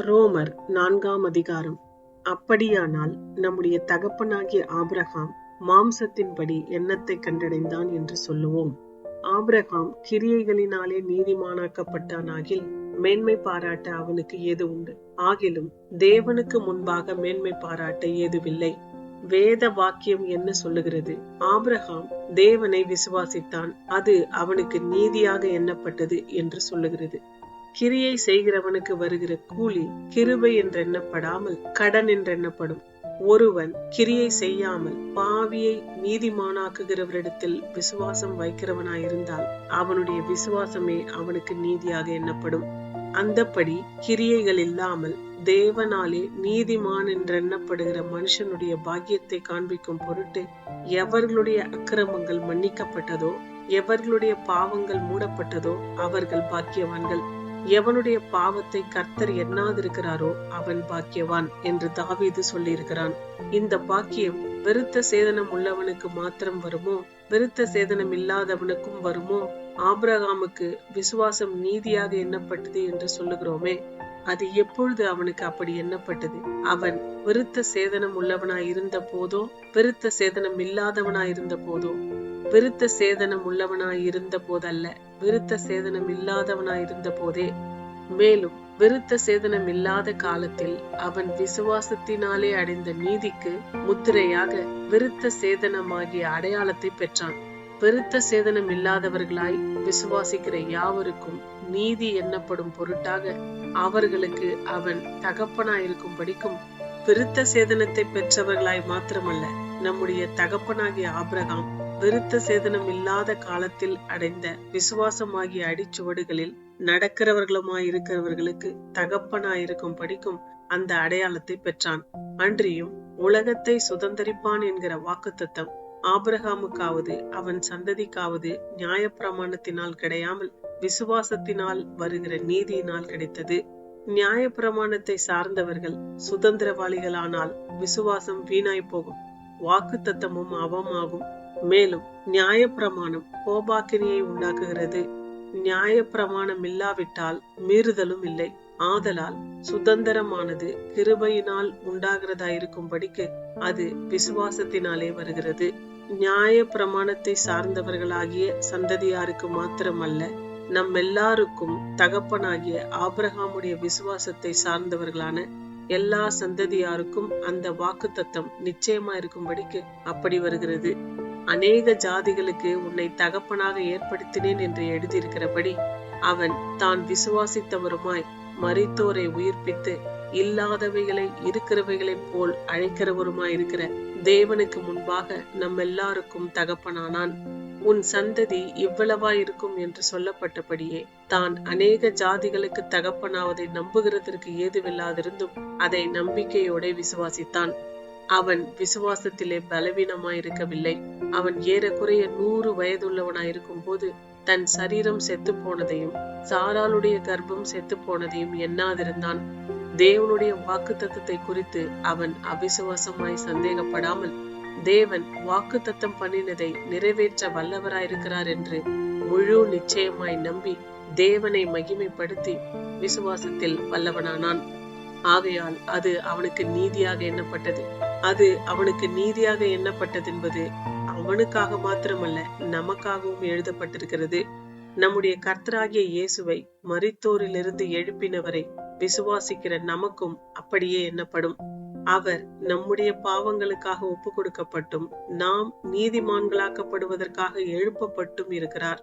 ரோமர் 4ஆம் அதிகாரம். அப்படியானால் நம்முடைய தகப்பனாகிய ஆபிரகாம் மாம்சத்தின்படி என்னத்தை கண்டடைந்தான் என்று சொல்லுவோம். ஆபிரகாம் கிரியைகளினாலே நீதிமானாக்கப்பட்டானாகில் மேன்மை பாராட்ட அவனுக்கு ஏது உண்டு? ஆகிலும் தேவனுக்கு முன்பாக மேன்மை பாராட்ட ஏதுவில்லை. வேத வாக்கியம் என்ன சொல்லுகிறது? ஆபிரகாம் தேவனை விசுவாசித்தான், அது அவனுக்கு நீதியாக எண்ணப்பட்டது என்று சொல்லுகிறது. கிரியை செய்கிறவனுக்கு வருகிற கூலி கிருபை என்று எண்ணப்படாமல் கடன் என்று எண்ணப்படும். ஒருவன் கிரியை செய்யாமல் பாவியை நீதிமானாக்குகிறவரிடத்தில் விசுவாசம் வைக்கிறவனாயிருந்தால் அவனுடைய விசுவாசமே அவனுக்கு நீதியாக எண்ணப்படும். அந்தப்படி கிரியைகள் இல்லாமல் தேவனாலே நீதிமான் என்று எண்ணப்படுகிற மனுஷனுடைய பாக்கியத்தை காண்பிக்கும் பொருட்டு எவர்களுடைய அக்கிரமங்கள் மன்னிக்கப்பட்டதோ, எவர்களுடைய பாவங்கள் மூடப்பட்டதோ அவர்கள் பாக்கியவான்கள். எவனுடைய பாவத்தை கர்த்தர் எண்ணாதிருக்கிறாரோ அவன் பாக்கியவான் என்று தாவீது சொல்லியிருக்கிறான். இந்த பாக்கியம் விருத்த சேதனம் உள்ளவனுக்கு மாத்திரம் வருமோ, விருத்த சேதனம் இல்லாதவனுக்கும் வருமோ? ஆபிரகாமுக்கு விசுவாசம் நீதியாக எண்ணப்பட்டது என்று சொல்லுகிறோமே, அது எப்பொழுது அவனுக்கு அப்படி எண்ணப்பட்டது? அவன் விருத்த சேதனம் உள்ளவனாய் இருந்த போதோ, விருத்த சேதனம் இல்லாதவனாய் இருந்த போதோ? விருத்த சேதனம் உள்ளவனாய் இருந்த போதல்ல, விருத்த சேதனம் இல்லாதவனாய் இருந்த போதே. மேலும் விருத்த சேதனம் இல்லாத காலத்தில் அவன் விசுவாசத்தினாலே அடைந்த நீதிக்கு முத்திரையாக விருத்த சேதனமாகிய அடையாளத்தை பெற்றான். விருத்த சேதனம் இல்லாதவர்களாய் விசுவாசிக்கிற யாவருக்கும் நீதி எண்ணப்படும் பொருட்டாக அவர்களுக்கு அவன் தகப்பனாயிருக்கும் படிக்கும். விருத்த சேதனத்தை பெற்றவர்களாய் மாத்திரமல்ல, நம்முடைய தகப்பனாகிய ஆபிரகாம் விருத்த சேதனம் இல்லாத காலத்தில் அடைந்த விசுவாசமாகிய அடிச்சுவடுகளில் நடக்கிறவர்களுமாயிருக்கிறவர்களுக்கு தகப்பனாயிருக்கும் படிக்கும் அந்த அடையாளத்தை பெற்றான். அன்றியும் உலகத்தை சுதந்தரிப்பான் என்கிற வாக்குத்தத்தம் ஆபிரகாமுக்காவது அவன் சந்ததிக்காவது நியாயப்பிரமாணத்தினால் கிடையாமல் விசுவாசத்தினால் வருகிற நீதியினால் கிடைத்தது. நியாயப்பிரமாணத்தை சார்ந்தவர்கள் சுதந்திரவாளிகளானால் விசுவாசம் வீணாய் போகும், வாக்குத்தத்தமும் அவமாகும். மேலும் நியாயப்பிரமாணம் கோபாக்கினியை உண்டாக்குகிறது. நியாயப்பிரமாணம் இல்லாவிட்டால் மீறுதலும் இல்லை. ஆதலால் சுதந்திரமானது கிருபையினால் உண்டாகிறதா இருக்கும்படிக்கு அது விசுவாசத்தினாலே வருகிறது. நியாய பிரமாணத்தை சார்ந்தவர்களாகிய சந்ததியாருக்கு மாத்திரமல்ல, நம் எல்லாருக்கும் தகப்பனாகிய ஆபிரகாமுடைய விசுவாசத்தை சார்ந்தவர்களான எல்லா சந்ததியாருக்கும் அந்த வாக்குத்தத்தம் நிச்சயமா இருக்கும்படிக்கு அப்படி வருகிறது. அநேக ஜாதிகளுக்கு உன்னை தகப்பனாக ஏற்படுத்தினேன் என்று எழுதியிருக்கிறபடி அவன் தான் விசுவாசித்தவருமாய் மரித்தோரை உயிர்ப்பித்து இல்லாதவைகளை இருக்கிறவைகளைப் போல் அழைக்கிறவருமாயிருக்கிற தேவனுக்கு முன்பாக நம் எல்லாருக்கும் தகப்பனானான். உன் சந்ததி இவ்வளவாயிருக்கும் என்று சொல்லப்பட்டபடியே தான் அநேக ஜாதிகளுக்கு தகப்பனாவதை நம்புகிறதற்கு ஏதுவில்லாதிருந்தும் அதை நம்பிக்கையோட விசுவாசித்தான். அவன் விசுவாசத்திலே பலவீனமாயிருக்கவில்லை. அவன் ஏறக்குறைய 100 வயதுள்ளவனாயிருக்கும் போது தன் சரீரம் செத்து போனதையும் சாராளுடைய கர்ப்பம் செத்து போனதையும் எண்ணாதிருந்தான். தேவனுடைய வாக்குத்தத்தத்தை குறித்து அவன் அவிசுவாசமாய் சந்தேகப்படாமல் தேவன் வாக்குத்தத்தம் பண்ணினதை நிறைவேற்ற வல்லவராயிருக்கிறார் என்று முழு நிச்சயமாய் நம்பி தேவனை மகிமைப்படுத்தி விசுவாசத்தில் வல்லவனானான். ஆகையால் அது அவனுக்கு நீதியாக எண்ணப்பட்டது. அது அவனுக்கு நீதியாக எண்ணப்பட்டது என்பது அவனுக்காக மாத்திரமல்ல, நமக்காகவும் எழுதப்பட்டிருக்கிறது. நம்முடைய கர்த்தராகிய இயேசுவை மரித்தோரிலிருந்து எழுப்பினவரை விசுவாசிக்கிற நமக்கும் அப்படியே எண்ணப்படும். அவர் நம்முடைய பாவங்களுக்காக ஒப்பு கொடுக்கப்பட்டும் நாம் நீதிமான்களாக்கப்படுவதற்காக எழுப்பப்பட்டும் இருக்கிறார்.